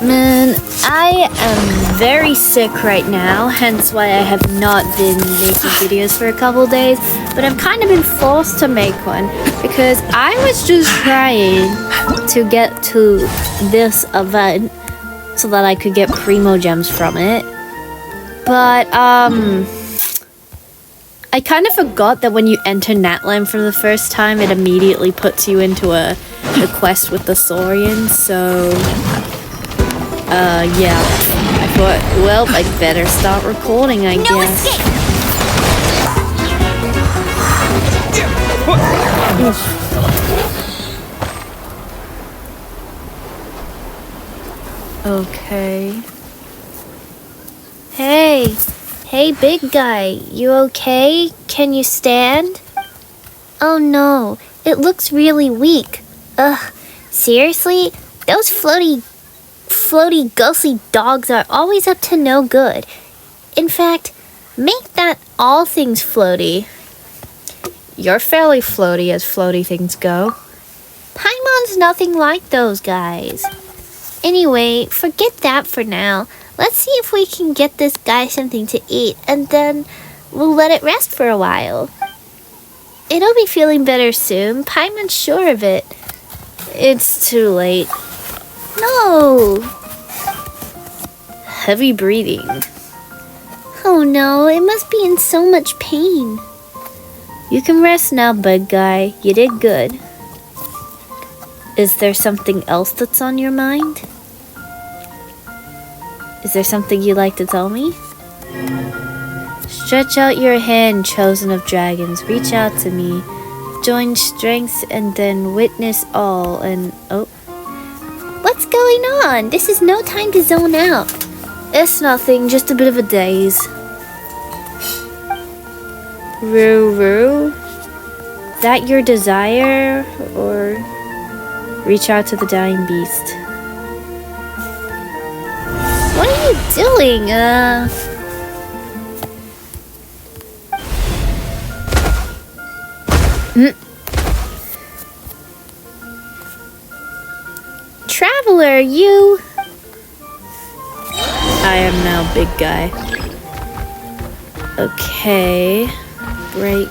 Man, I am very sick right now, hence why I have not been making videos for a couple days, but I've kind of been forced to make one because I was just trying to get to this event so that I could get Primo Gems from it. But, I kind of forgot that when you enter Natlan for the first time, it immediately puts you into a quest with the Saurians, so... yeah. I thought, well, I better start recording, I guess. Okay. Hey, big guy, you okay? Can you stand? Oh no, it looks really weak. Ugh, seriously? Those floaty, ghostly dogs are always up to no good. In fact, make that all things floaty. You're fairly floaty as floaty things go. Paimon's nothing like those guys. Anyway, forget that for now. Let's see if we can get this guy something to eat, and then we'll let it rest for a while. It'll be feeling better soon. Paimon's sure of it. It's too late. No! Heavy breathing. Oh no, it must be in so much pain. You can rest now, big guy. You did good. Is there something else that's on your mind? Is there something you'd like to tell me? Stretch out your hand, chosen of dragons. Reach out to me. Join strengths and then witness all and... Oh. What's going on? This is no time to zone out. It's nothing, just a bit of a daze. Roo? That your desire? Or reach out to the dying beast? What are you doing? Traveler, you... I am now big guy. Okay. Break.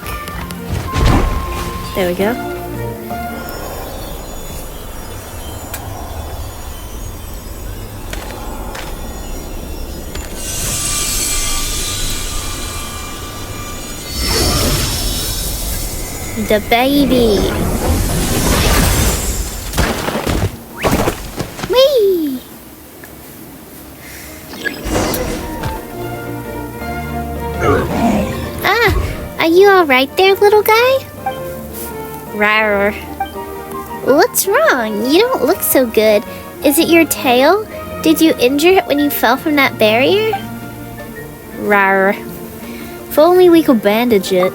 There we go. The baby. Whee! Are you alright there, little guy? Rawr. What's wrong? You don't look so good. Is it your tail? Did you injure it when you fell from that barrier? Rawr. If only we could bandage it.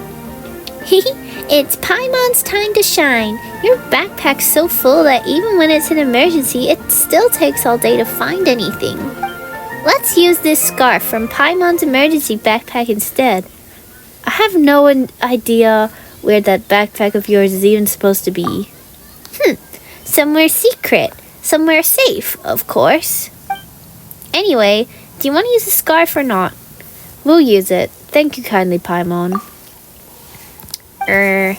It's Paimon's time to shine. Your backpack's so full that even when it's an emergency, it still takes all day to find anything. Let's use this scarf from Paimon's emergency backpack instead. I have no idea where that backpack of yours is even supposed to be. Somewhere secret. Somewhere safe, of course. Anyway, do you want to use the scarf or not? We'll use it. Thank you kindly, Paimon. Alright,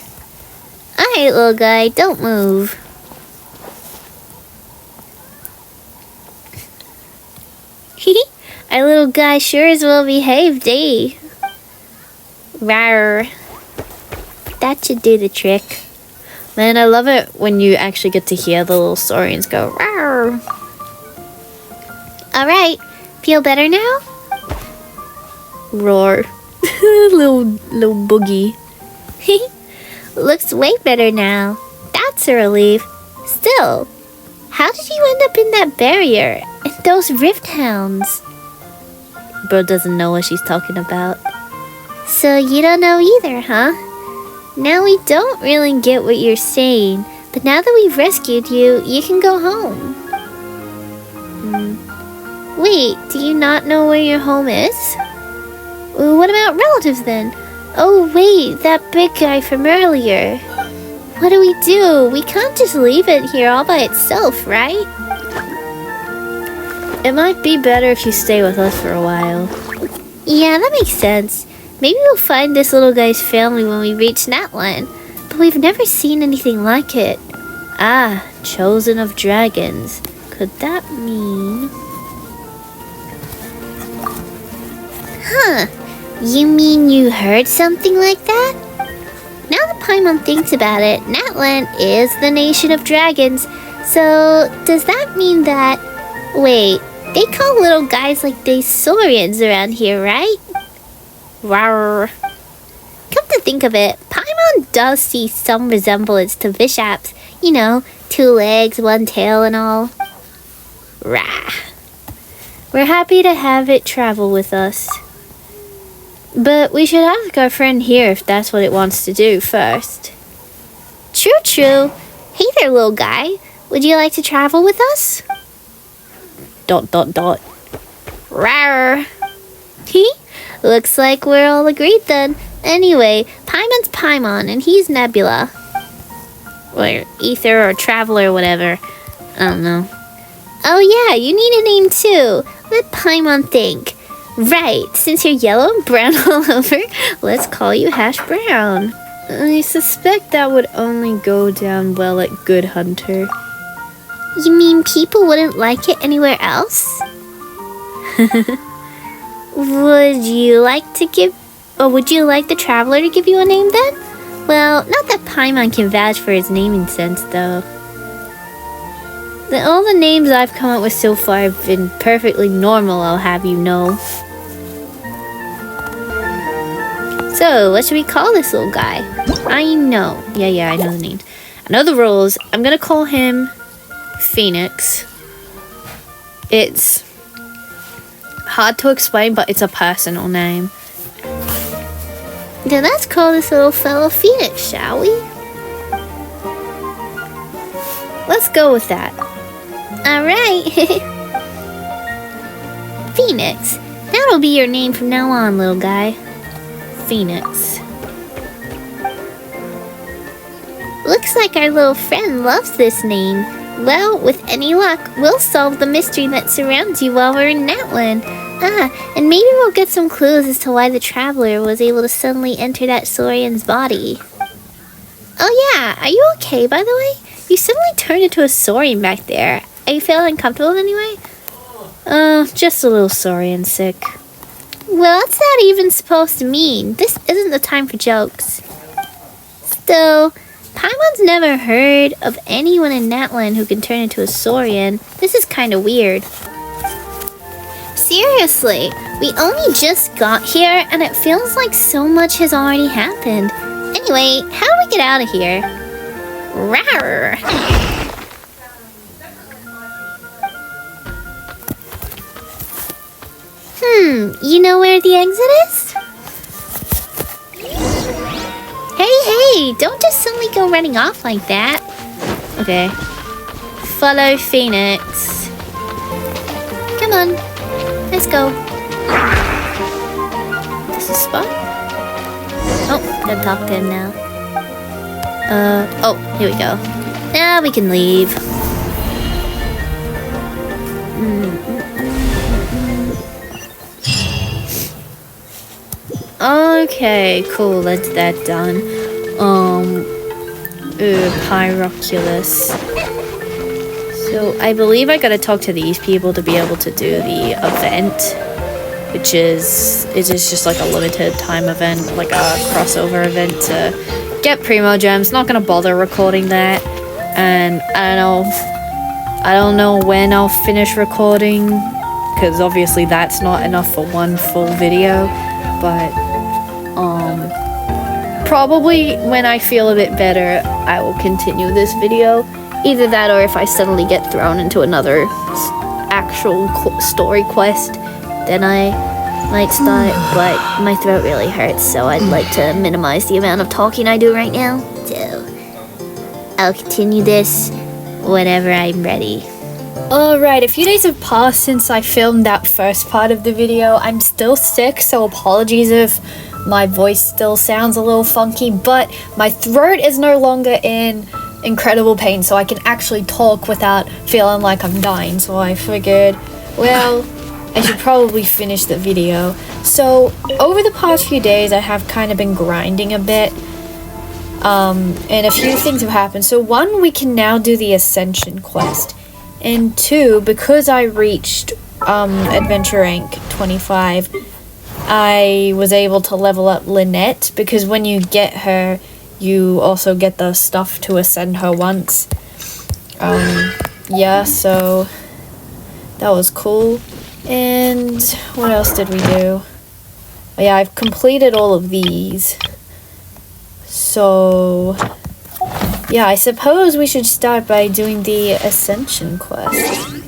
little guy, don't move. Our little guy sure as well behaved, eh? Rawr. That should do the trick. Man, I love it when you actually get to hear the little saurians go, rawr. Alright, feel better now? Roar. little boogie. Looks way better now. That's a relief. Still, how did you end up in that barrier? And those rift hounds? Bro doesn't know what she's talking about. So you don't know either, huh? Now we don't really get what you're saying, but now that we've rescued you, you can go home. Wait, do you not know where your home is? What about relatives then? Oh wait, that big guy from earlier. What do? We can't just leave it here all by itself, right? It might be better if you stay with us for a while. Yeah, that makes sense. Maybe we'll find this little guy's family when we reach Natlan, but we've never seen anything like it. Ah, chosen of dragons. Could that mean... Huh. You mean you heard something like that? Now that Paimon thinks about it, Natlan is the nation of dragons. So, does that mean that... Wait, they call little guys like these saurians around here, right? Rawr. Come to think of it, Paimon does see some resemblance to Vishaps. You know, 2 legs, 1 tail and all. Rah. We're happy to have it travel with us. But we should ask our friend here if that's what it wants to do first. True. Hey there, little guy. Would you like to travel with us? ... Rawr. Looks like we're all agreed then. Anyway, Paimon's Paimon, and he's Nebula. Or Ether, or Traveler, or whatever. I don't know. Oh yeah, you need a name too. Let Paimon think. Right, since you're yellow and brown all over, let's call you Hash Brown. I suspect that would only go down well at Good Hunter. You mean people wouldn't like it anywhere else? Would you like the Traveler to give you a name then? Well, not that Paimon can vouch for his naming sense, though. All the names I've come up with so far have been perfectly normal, I'll have you know. So, what should we call this little guy? I know. Yeah, I know the name. I know the rules. I'm gonna call him Phoenix. It's hard to explain, but it's a personal name. Then let's call this little fellow Phoenix, shall we? Let's go with that. Alright. Phoenix. That'll be your name from now on, little guy. Phoenix. Looks like our little friend loves this name. Well, with any luck, we'll solve the mystery that surrounds you while we're in Natlan. And maybe we'll get some clues as to why the Traveler was able to suddenly enter that Saurian's body. Oh yeah, are you okay, by the way? You suddenly turned into a Saurian back there. Are you feeling uncomfortable anyway? Just a little Saurian sick. Well, what's that even supposed to mean? This isn't the time for jokes. Still, Paimon's never heard of anyone in Natlan who can turn into a Saurian. This is kind of weird. Seriously, we only just got here and it feels like so much has already happened. Anyway, how do we get out of here? Rawr! You know where the exit is? Hey, don't just suddenly go running off like that. Okay. Follow Phoenix. Come on, let's go. This is a spot? Oh, gotta talk to him now. Oh, here we go. Now we can leave. Okay, cool, that's that done. Pyroculus. So I believe I gotta talk to these people to be able to do the event, which is just like a limited time event, like a crossover event to get Primo Gems. Not gonna bother recording that, and I don't know when I'll finish recording, because obviously that's not enough for one full video, but probably when I feel a bit better, I will continue this video. Either that, or if I suddenly get thrown into another actual story quest, then I might start, but my throat really hurts, so I'd like to minimize the amount of talking I do right now. So, I'll continue this whenever I'm ready. Alright, a few days have passed since I filmed that first part of the video. I'm still sick, so apologies if my voice still sounds a little funky, but my throat is no longer in incredible pain, so I can actually talk without feeling like I'm dying. So I figured Well, I should probably finish the video. So, over the past few days, I have kind of been grinding a bit. And a few things have happened. So, one, we can now do the Ascension quest. And two, because I reached Adventure Rank 25, I was able to level up Lynette, because when you get her, you also get the stuff to ascend her once. Yeah, so that was cool. And what else did we do? Oh, yeah, I've completed all of these. So, yeah, I suppose we should start by doing the Ascension quest.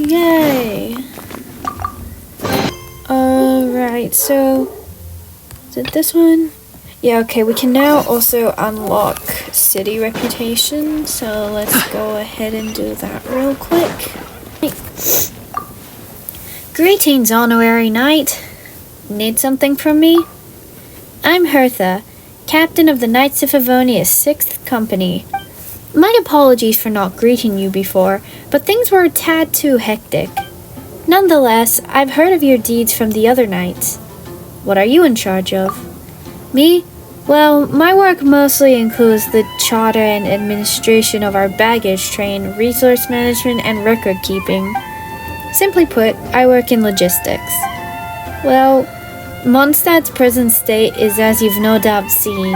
Yay! Alright, so is it this one? Yeah, okay, we can now also unlock city reputation, so let's go ahead and do that real quick. Greetings, honorary knight. Need something from me? I'm Hertha, captain of the Knights of Favonia's 6th Company. My apologies for not greeting you before, but things were a tad too hectic. Nonetheless, I've heard of your deeds from the other knights. What are you in charge of? Me? Well, my work mostly includes the charter and administration of our baggage train, resource management, and record keeping. Simply put, I work in logistics. Well, Mondstadt's present state is as you've no doubt seen.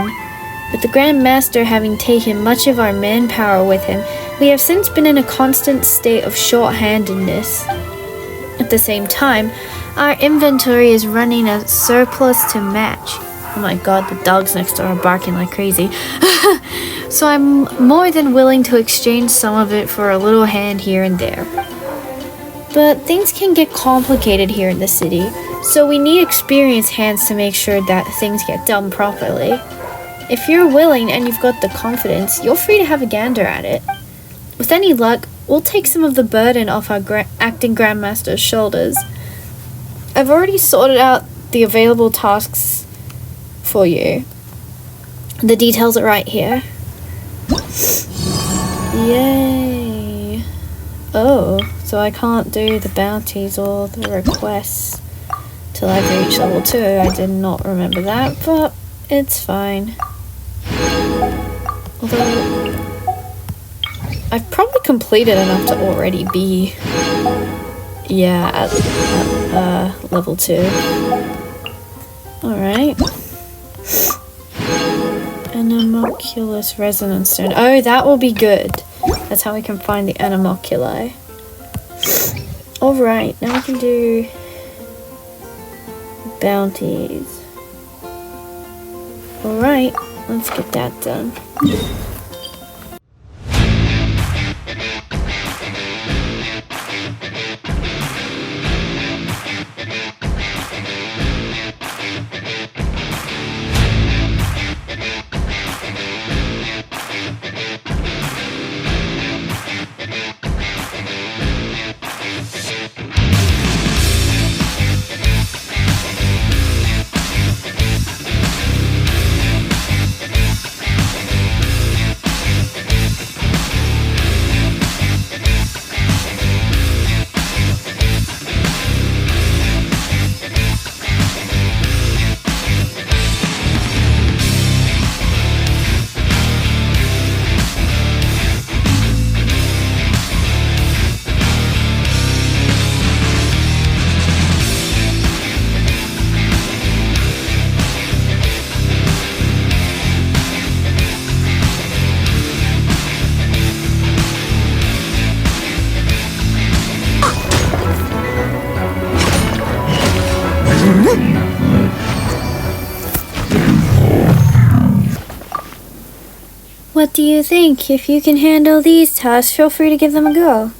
With the Grand Master having taken much of our manpower with him, we have since been in a constant state of short-handedness. At the same time, our inventory is running a surplus to match. Oh my god, the dogs next door are barking like crazy. So I'm more than willing to exchange some of it for a little hand here and there. But things can get complicated here in the city, so we need experienced hands to make sure that things get done properly. If you're willing and you've got the confidence, you're free to have a gander at it. With any luck, we'll take some of the burden off our acting Grandmaster's shoulders. I've already sorted out the available tasks for you. The details are right here. Yay! Oh, so I can't do the bounties or the requests till I've reached level 2. I did not remember that, but it's fine. Although I've probably completed enough to already be, yeah, at level 2. Alright. Anemoculus resonance stone. Oh, that will be good. That's how we can find the anemoculi. Alright, now we can do bounties. Alright, let's get that done. What do you think? If you can handle these tasks, feel free to give them a go.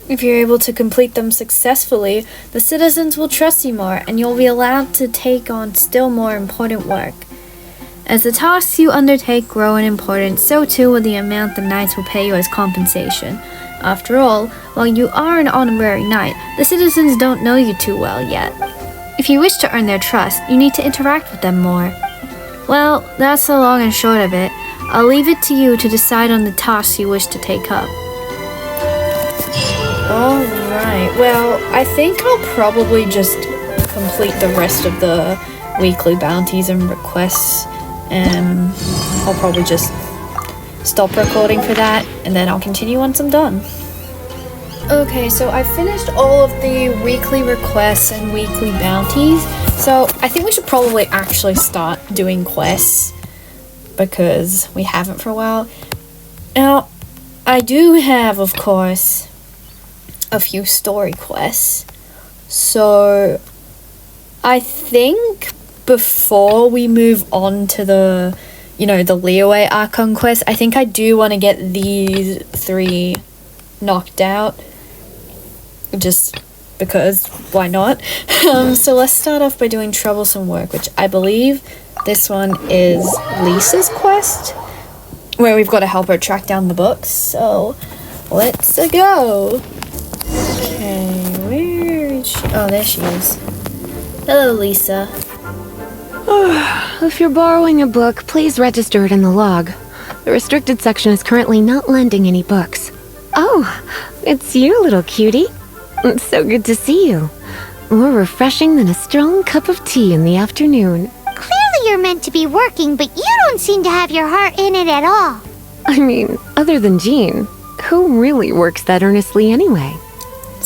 If you're able to complete them successfully, the citizens will trust you more, and you'll be allowed to take on still more important work. As the tasks you undertake grow in importance, so too will the amount the knights will pay you as compensation. After all, while you are an honorary knight, the citizens don't know you too well yet. If you wish to earn their trust, you need to interact with them more. Well, that's the long and short of it. I'll leave it to you to decide on the tasks you wish to take up. Alright, well, I think I'll probably just complete the rest of the weekly bounties and requests, and I'll probably just stop recording for that, and then I'll continue once I'm done. Okay, so I finished all of the weekly requests and weekly bounties, so I think we should probably actually start doing quests, because we haven't for a while. Now, I do have, of course, a few story quests, so I think before we move on to the Leeway Archon quest, I think I do want to get these 3 knocked out, just because why not. So let's start off by doing Troublesome Work, which I believe this one is Lisa's quest, where we've got to help her track down the books, so let's go. Okay, where is she? Oh, there she is. Hello, Lisa. If you're borrowing a book, please register it in the log. The restricted section is currently not lending any books. Oh, it's you, little cutie. It's so good to see you. More refreshing than a strong cup of tea in the afternoon. Clearly you're meant to be working, but you don't seem to have your heart in it at all. I mean, other than Jean, who really works that earnestly anyway?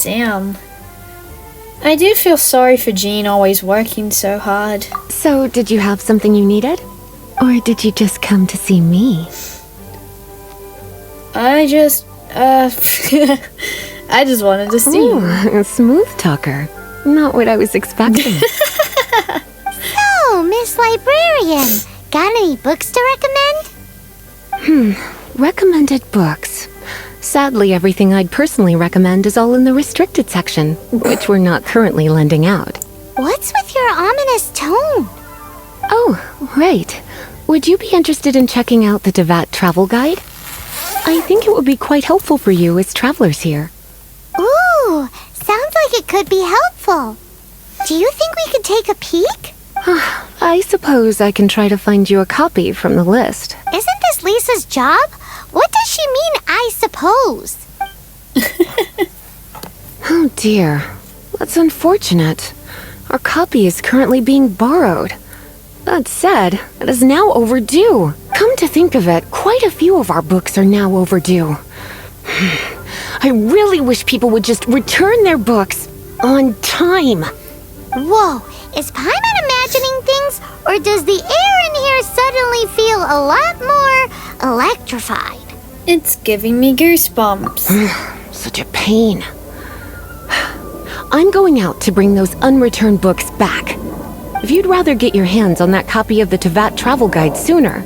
Damn. I do feel sorry for Jean always working so hard. So, did you have something you needed? Or did you just come to see me? I just wanted to see you. Ooh, smooth talker. Not what I was expecting. So, Miss Librarian, got any books to recommend? Recommended books. Sadly, everything I'd personally recommend is all in the restricted section, which we're not currently lending out. What's with your ominous tone? Oh, right. Would you be interested in checking out the Tevat travel guide? I think it would be quite helpful for you as travelers here. Ooh, sounds like it could be helpful. Do you think we could take a peek? I suppose I can try to find you a copy from the list. Isn't this Lisa's job? What does she mean, I suppose? Oh dear, that's unfortunate. Our copy is currently being borrowed. That said, it is now overdue. Come to think of it, quite a few of our books are now overdue. I really wish people would just return their books on time. Whoa, is Paimon imagining things, or does the air in here suddenly feel a lot more electrified? It's giving me goosebumps. Such a pain. I'm going out to bring those unreturned books back. If you'd rather get your hands on that copy of the Tevat travel guide sooner,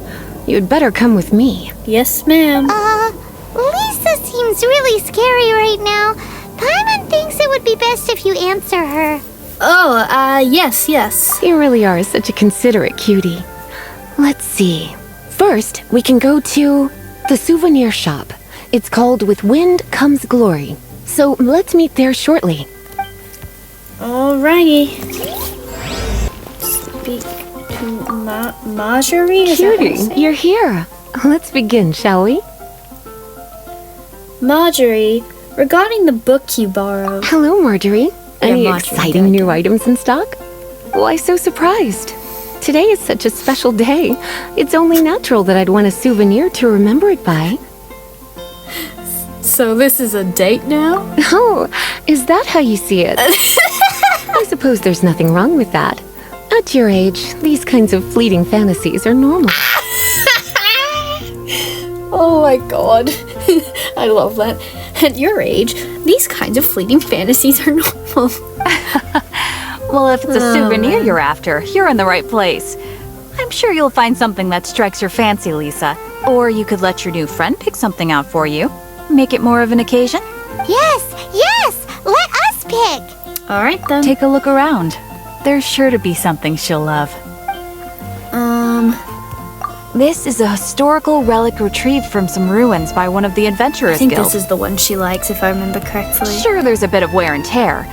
you'd better come with me. Yes, ma'am. Lisa seems really scary right now. Paimon thinks it would be best if you answer her. Oh, yes. You really are such a considerate cutie. Let's see. First, we can go to the souvenir shop. It's called With Wind Comes Glory. So let's meet there shortly. Alrighty. Speak to Marjorie? Is that what you Cutie, say? you're here. Let's begin, shall we? Marjorie, regarding the book you borrowed. Hello, Marjorie. Any Marjorie, exciting new items in stock? Why so surprised? Today is such a special day. It's only natural that I'd want a souvenir to remember it by. So this is a date now? Oh, is that how you see it? I suppose there's nothing wrong with that. At your age, these kinds of fleeting fantasies are normal. Oh my god. I love that. At your age, these kinds of fleeting fantasies are normal. Well, if it's a souvenir man. you're after, you're in the right place. I'm sure you'll find something that strikes your fancy, Lisa. Or you could let your new friend pick something out for you. Make it more of an occasion. Yes! Let us pick! Alright then. Take a look around. There's sure to be something she'll love. This is a historical relic retrieved from some ruins by one of the Adventurers I think Guild. this is the one she likes, if I remember correctly. Sure, there's a bit of wear and tear,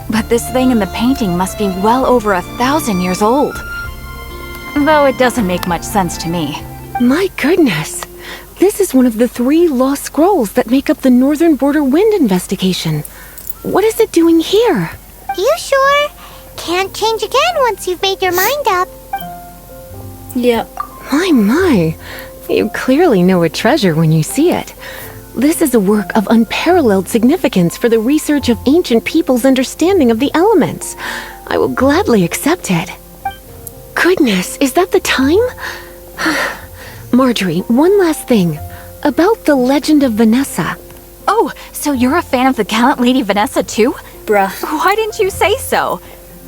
but this thing in the painting must be well over 1,000 years old. Though it doesn't make much sense to me. My goodness. This is one of the 3 lost scrolls that make up the Northern Border Wind investigation. What is it doing here? You sure? Can't change again once you've made your mind up. Yeah. My. You clearly know a treasure when you see it. This is a work of unparalleled significance for the research of ancient people's understanding of the elements. I will gladly accept it. Goodness, is that the time? Marjorie, one last thing. About the legend of Vanessa. Oh, so you're a fan of the gallant Lady Vanessa too? Bruh. Why didn't you say so?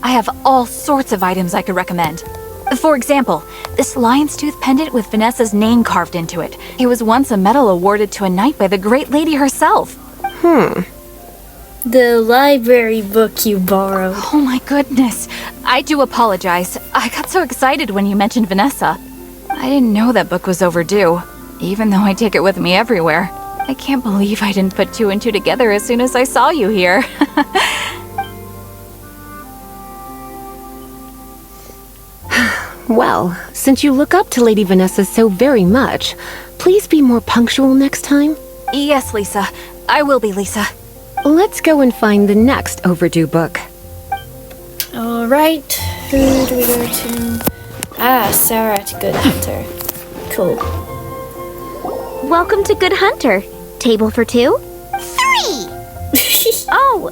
I have all sorts of items I could recommend. For example, this lion's tooth pendant with Vanessa's name carved into it. It was once a medal awarded to a knight by the great lady herself. The library book you borrowed. Oh my goodness. I do apologize. I got so excited when you mentioned Vanessa. I didn't know that book was overdue, even though I take it with me everywhere. I can't believe I didn't put 2 and 2 together as soon as I saw you here. Well, since you look up to Lady Vanessa so very much, please be more punctual next time. Yes, Lisa. I will be, Lisa. Let's go and find the next overdue book. Alright. Who do we go to? Ah, Sarah at Good Hunter. Cool. Welcome to Good Hunter. Table for 2? 3! Oh,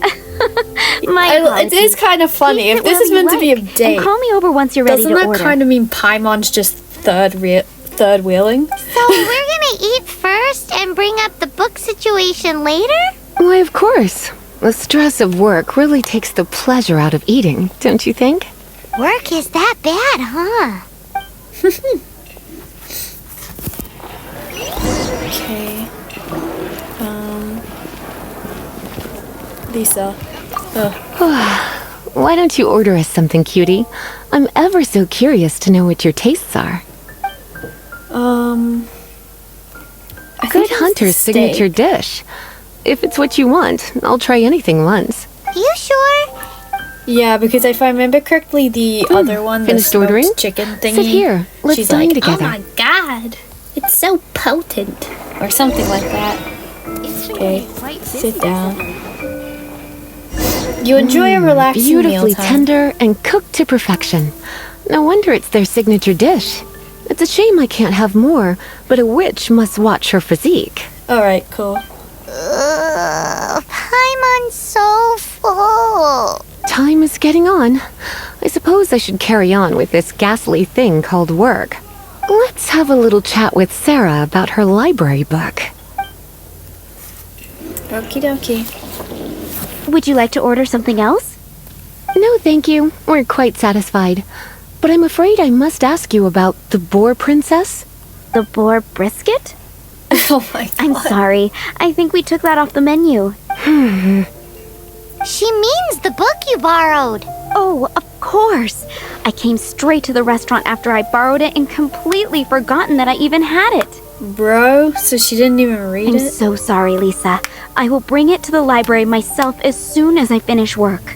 my It is kind of funny. If this is meant to be a date, and call me over once you're ready doesn't to that order. kind of mean Paimon's just third wheeling? So we're gonna eat first and bring up the book situation later? Why, of course. The stress of work really takes the pleasure out of eating, don't you think? Work is that bad, huh? Okay. Lisa. Why don't you order us something, cutie? I'm ever so curious to know what your tastes are. I think Good it's Hunter's steak. signature dish. If it's what you want, I'll try anything once. You sure? Yeah, because if I remember correctly, the other one, the Finished smoked ordering? chicken thingy. Sit here. Let's she's dine like, together. oh my god, it's so potent, or something like that. Okay, sit down. You enjoy a relaxing Beautifully mealtime. tender and cooked to perfection. No wonder it's their signature dish. It's a shame I can't have more, but a witch must watch her physique. Alright, cool. Paimon's so full. Time is getting on. I suppose I should carry on with this ghastly thing called work. Let's have a little chat with Sarah about her library book. Okie dokie. Would you like to order something else? No, thank you. We're quite satisfied. But I'm afraid I must ask you about the boar princess. The boar brisket? Oh my god. I'm sorry. I think we took that off the menu. She means the book you borrowed. Oh, of course. I came straight to the restaurant after I borrowed it and completely forgotten that I even had it. Bro, so she didn't even read I'm it? so sorry, Lisa. I will bring it to the library myself as soon as I finish work.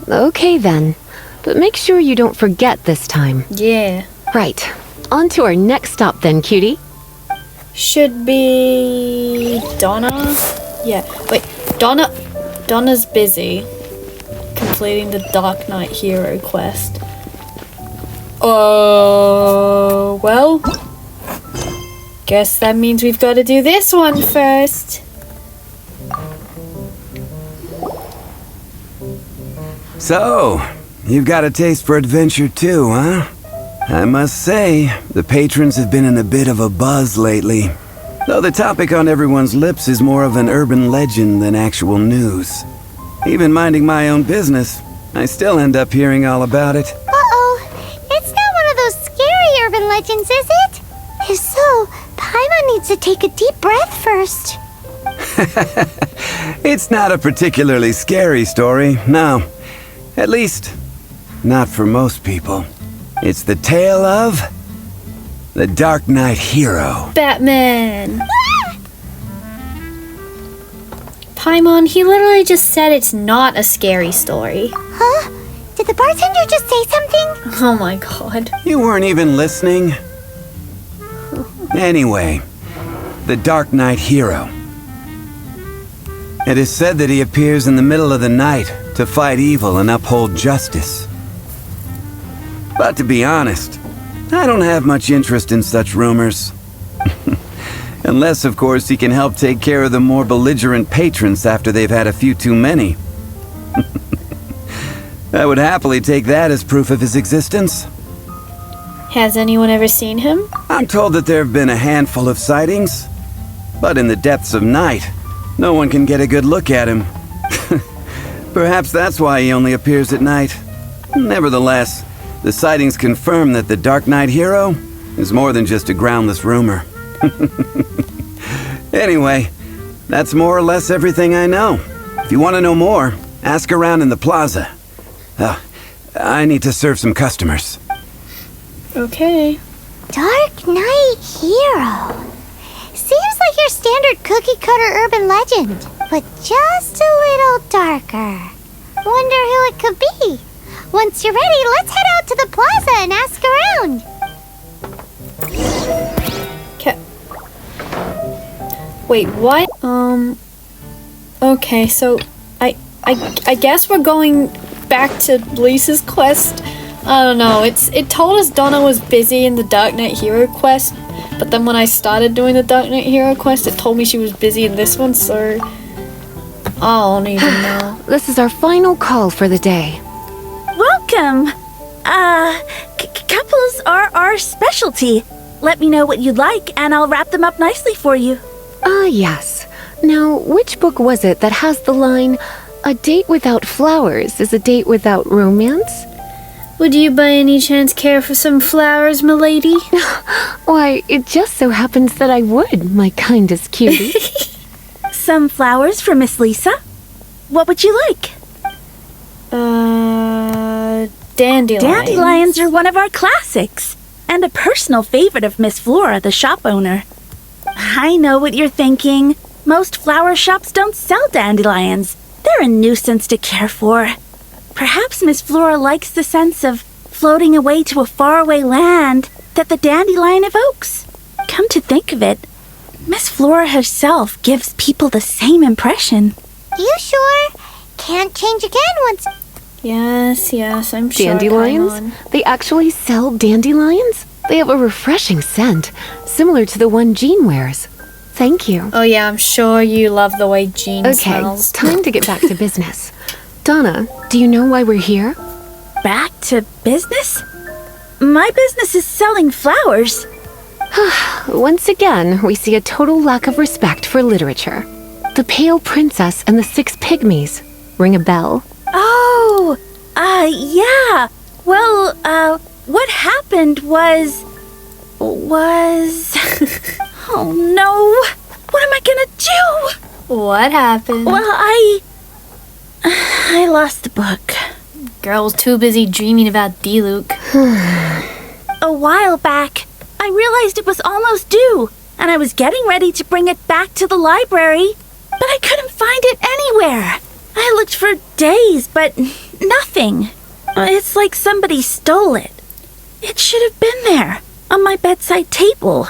Okay then. But make sure you don't forget this time. Yeah. Right. On to our next stop then, cutie. Should be Donna? Yeah. Wait, Donna's busy completing the Dark Knight Hero quest. Oh, well. Guess that means we've got to do this one first. So, you've got a taste for adventure too, huh? I must say, the patrons have been in a bit of a buzz lately. Though the topic on everyone's lips is more of an urban legend than actual news. Even minding my own business, I still end up hearing all about it. Uh-oh. It's not one of those scary urban legends, is it? If so, Paimon needs to take a deep breath first. It's not a particularly scary story, no. At least, not for most people. It's the tale of the Dark Knight hero. Batman! Paimon, he literally just said it's not a scary story. Huh? Did the bartender just say something? Oh my god. You weren't even listening. Anyway, the Dark Knight hero. It is said that he appears in the middle of the night to fight evil and uphold justice. But to be honest, I don't have much interest in such rumors. Unless, of course, he can help take care of the more belligerent patrons after they've had a few too many. I would happily take that as proof of his existence. Has anyone ever seen him? I'm told that there have been a handful of sightings, but in the depths of night, no one can get a good look at him. Perhaps that's why he only appears at night. Nevertheless, the sightings confirm that the Dark Knight hero is more than just a groundless rumor. Anyway, that's more or less everything I know. If you want to know more, ask around in the plaza. I need to serve some customers. Okay. Dark Knight hero. Seems like your standard cookie-cutter urban legend, but just a little darker. Wonder who it could be. Once you're ready, let's head out to the plaza and ask around. Wait, what? Okay, so I guess we're going back to Lisa's quest. I don't know. It told us Donna was busy in the Dark Knight Hero quest, but then when I started doing the Dark Knight Hero quest, it told me she was busy in this one, so I don't even know. This is our final call for the day. Welcome! Couples are our specialty. Let me know what you'd like, and I'll wrap them up nicely for you. Yes. Now, which book was it that has the line, "A date without flowers is a date without romance"? Would you by any chance care for some flowers, milady? Why, it just so happens that I would, my kindest cutie. Some flowers for Miss Lisa. What would you like? Dandelions. Dandelions are one of our classics, and a personal favorite of Miss Flora, the shop owner. I know what you're thinking. Most flower shops don't sell dandelions. They're a nuisance to care for. Perhaps Miss Flora likes the sense of floating away to a faraway land that the dandelion evokes. Come to think of it, Miss Flora herself gives people the same impression. You sure? Can't change again once... Yes, I'm sure. Dandelions? Paimon. They actually sell dandelions? They have a refreshing scent, similar to the one Jean wears. Thank you. Oh yeah, I'm sure you love the way Jean Okay, smells. time to get back to business. Donna, do you know why we're here? Back to business? My business is selling flowers. Once again, we see a total lack of respect for literature. The Pale Princess and the Six Pygmies. Ring a bell? Oh, yeah. Well, what happened was... Oh no! What am I gonna do? What happened? Well, I lost the book. Girl's too busy dreaming about D-Luke. A while back, I realized it was almost due, and I was getting ready to bring it back to the library, but I couldn't find it anywhere. I looked for days, but nothing. It's like somebody stole it. It should have been there, on my bedside table,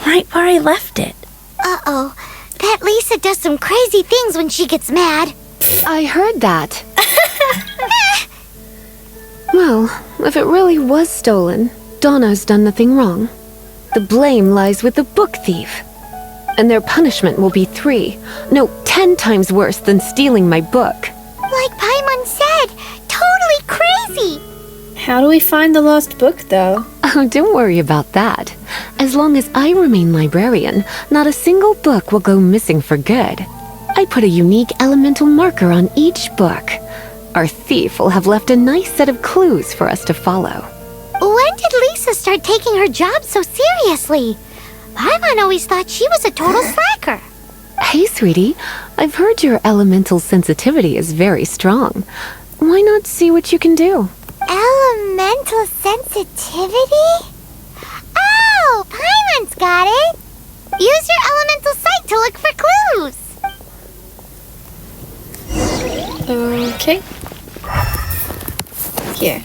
right where I left it. Uh-oh. That Lisa does some crazy things when she gets mad. I heard that. Well, if it really was stolen, Donna's done nothing wrong. The blame lies with the book thief. And their punishment will be 10 times worse than stealing my book. Like Paimon said, totally crazy. How do we find the lost book, though? Oh, don't worry about that. As long as I remain librarian, not a single book will go missing for good. I put a unique elemental marker on each book. Our thief will have left a nice set of clues for us to follow. When did Lisa start taking her job so seriously? Paimon always thought she was a total slacker. Hey, sweetie. I've heard your elemental sensitivity is very strong. Why not see what you can do? Elemental sensitivity? Oh, Paimon's got it. Use your elemental sight to look for clues. Okay. Here.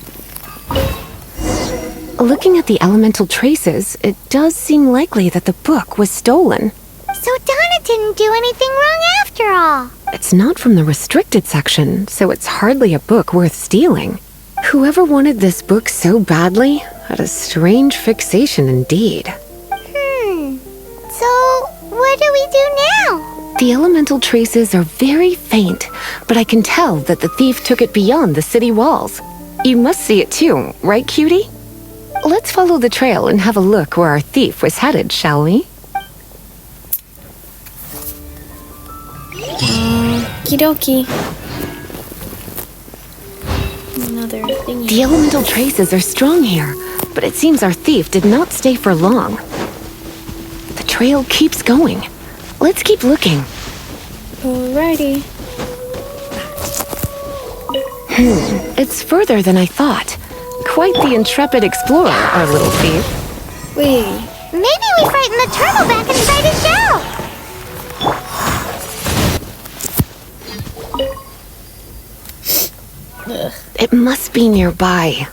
Looking at the elemental traces, it does seem likely that the book was stolen. So Donna didn't do anything wrong after all. It's not from the restricted section, so it's hardly a book worth stealing. Whoever wanted this book so badly had a strange fixation indeed. So, what do we do now? The elemental traces are very faint, but I can tell that the thief took it beyond the city walls. You must see it too, right, cutie? Let's follow the trail and have a look where our thief was headed, shall we? Okie dokie. Another thingy. The elemental traces are strong here, but it seems our thief did not stay for long. The trail keeps going. Let's keep looking. Alrighty. It's further than I thought. Quite the intrepid explorer, our little thief. Wait. Maybe we frightened the turtle back inside his shell. It must be nearby.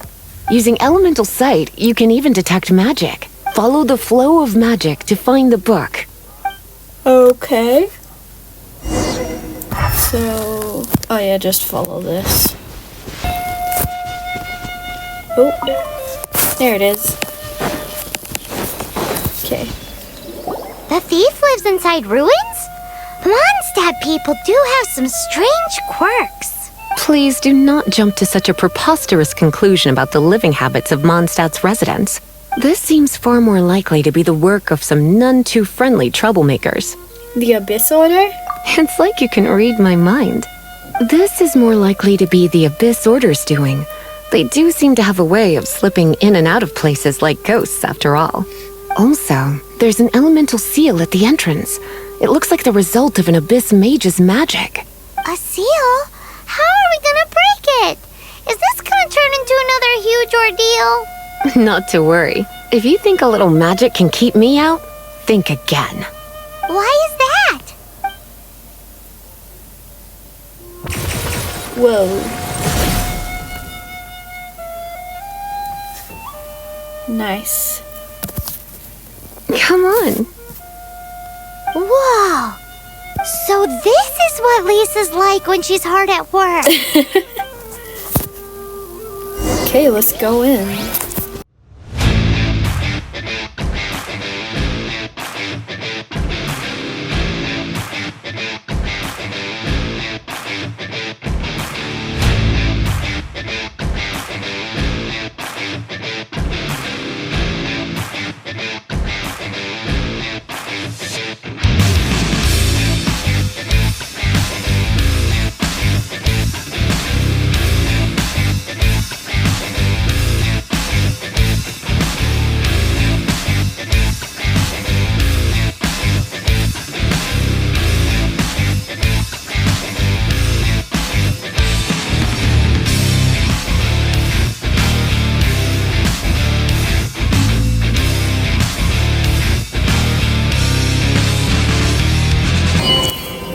Using elemental sight, you can even detect magic. Follow the flow of magic to find the book. Okay. So... Oh yeah, just follow this. Oh. There it is. Okay. The thief lives inside ruins? Mondstadt people do have some strange quirks. Please do not jump to such a preposterous conclusion about the living habits of Mondstadt's residents. This seems far more likely to be the work of some none-too-friendly troublemakers. The Abyss Order? It's like you can read my mind. This is more likely to be the Abyss Order's doing. They do seem to have a way of slipping in and out of places like ghosts, after all. Also, there's an elemental seal at the entrance. It looks like the result of an Abyss mage's magic. A seal? How are we gonna break it? Is this gonna turn into another huge ordeal? Not to worry. If you think a little magic can keep me out, think again. Why is that? Whoa. Nice. Come on. Whoa! So this is what Lisa's like when she's hard at work. Okay, let's go in.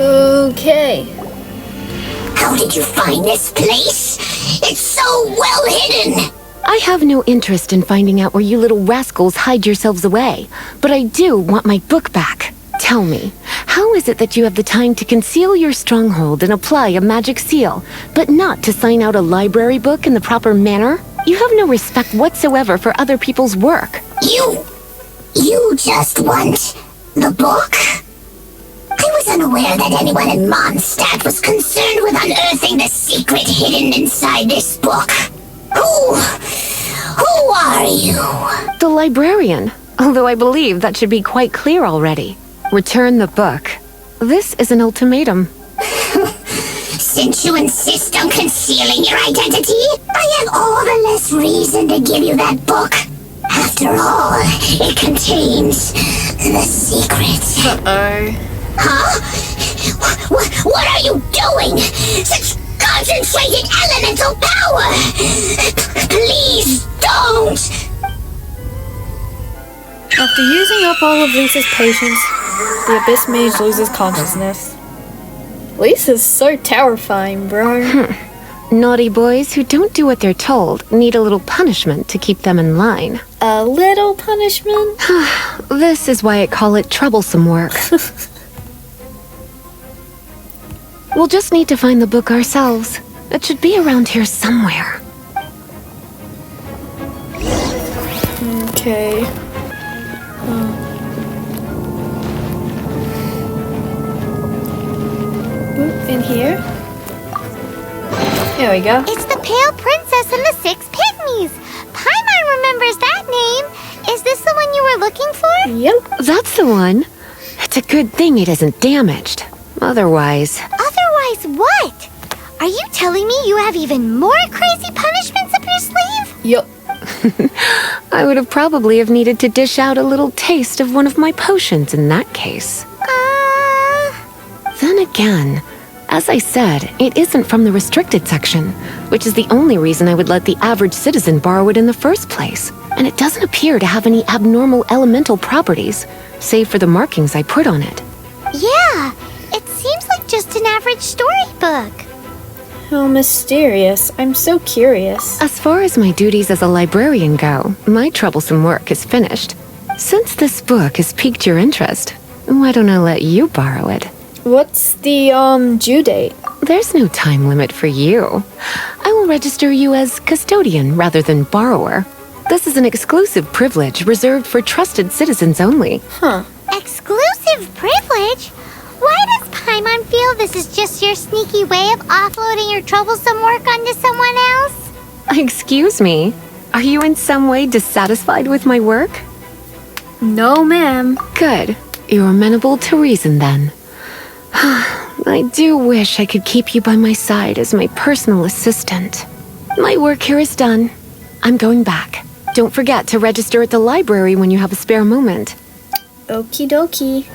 Okay. How did you find this place? It's so well hidden! I have no interest in finding out where you little rascals hide yourselves away, but I do want my book back. Tell me, how is it that you have the time to conceal your stronghold and apply a magic seal, but not to sign out a library book in the proper manner? You have no respect whatsoever for other people's work. You just want the book? I was unaware that anyone in Mondstadt was concerned with unearthing the secret hidden inside this book. Who are you? The librarian, although I believe that should be quite clear already. Return the book. This is an ultimatum. Since you insist on concealing your identity, I have all the less reason to give you that book. After After all, it contains the secret. Uh-oh. Huh? What are you doing? Such concentrated elemental power! Please don't! After using up all of Lisa's patience, the Abyss Mage loses consciousness. Lisa's so terrifying, bro. Naughty boys who don't do what they're told need a little punishment to keep them in line. A little punishment? This is why I call it troublesome work. We'll just need to find the book ourselves. It should be around here somewhere. Okay. In here? There we go. It's the Pale Princess and the Six Pygmies. Paimon remembers that name. Is this the one you were looking for? Yep. That's the one. It's a good thing it isn't damaged. Otherwise... Otherwise what? Are you telling me you have even more crazy punishments up your sleeve? Yep. I would have probably have needed to dish out a little taste of one of my potions in that case. Then again, as I said, it isn't from the restricted section, which is the only reason I would let the average citizen borrow it in the first place. And it doesn't appear to have any abnormal elemental properties, save for the markings I put on it. Yeah, it seems like just an average storybook. How mysterious. I'm so curious. As far as my duties as a librarian go, my troublesome work is finished. Since this book has piqued your interest, why don't I let you borrow it? What's the, due date? There's no time limit for you. I will register you as custodian rather than borrower. This is an exclusive privilege reserved for trusted citizens only. Huh. Exclusive privilege? Why does Paimon feel this is just your sneaky way of offloading your troublesome work onto someone else? Excuse me, are you in some way dissatisfied with my work? No, ma'am. Good. You're amenable to reason then. I do wish I could keep you by my side as my personal assistant. My work here is done. I'm going back. Don't forget to register at the library when you have a spare moment. Okie dokie.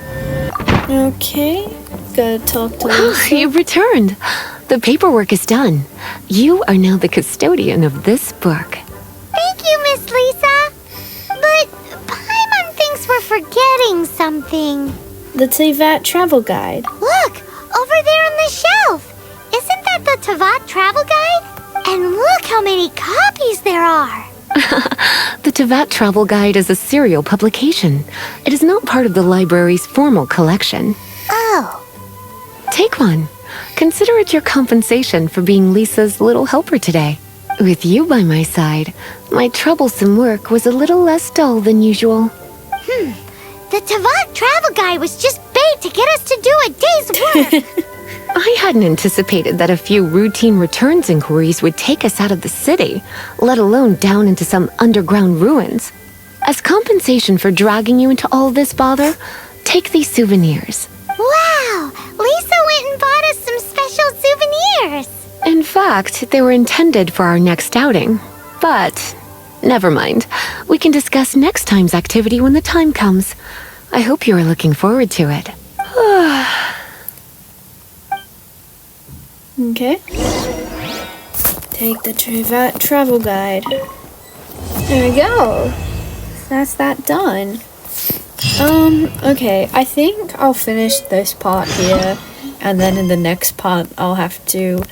Okay. Gotta talk to Lisa. You've returned. The paperwork is done. You are now the custodian of this book. Thank you, Miss Lisa. But Paimon thinks we're forgetting something. The Tevat travel guide. Look, over there on the shelf. Isn't that the Tevat travel guide? And look how many copies there are. The Tevat Travel Guide is a serial publication. It is not part of the library's formal collection. Oh. Take one. Consider it your compensation for being Lisa's little helper today. With you by my side, my troublesome work was a little less dull than usual. The Tevat travel guide was just bait to get us to do a day's work. I hadn't anticipated that a few routine returns inquiries would take us out of the city, let alone down into some underground ruins. As compensation for dragging you into all this bother, take these souvenirs. Wow, Lisa went and bought us some special souvenirs. In fact, they were intended for our next outing. But, never mind. We can discuss next time's activity when the time comes. I hope you are looking forward to it. Okay. Take the Tevat travel guide. There we go. That's that done. Okay, I think I'll finish this part here, and then in the next part I'll have to...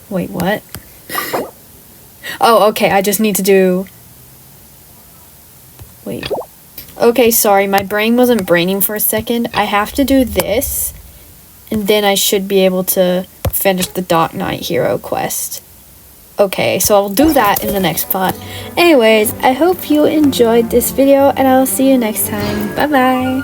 Wait, what? Oh, okay, I just need to do... Wait. Okay, sorry, my brain wasn't braining for a second. I have to do this, and then I should be able to finish the Dark Knight Hero quest. Okay, so I'll do that in the next part. Anyways, I hope you enjoyed this video, and I'll see you next time. Bye bye!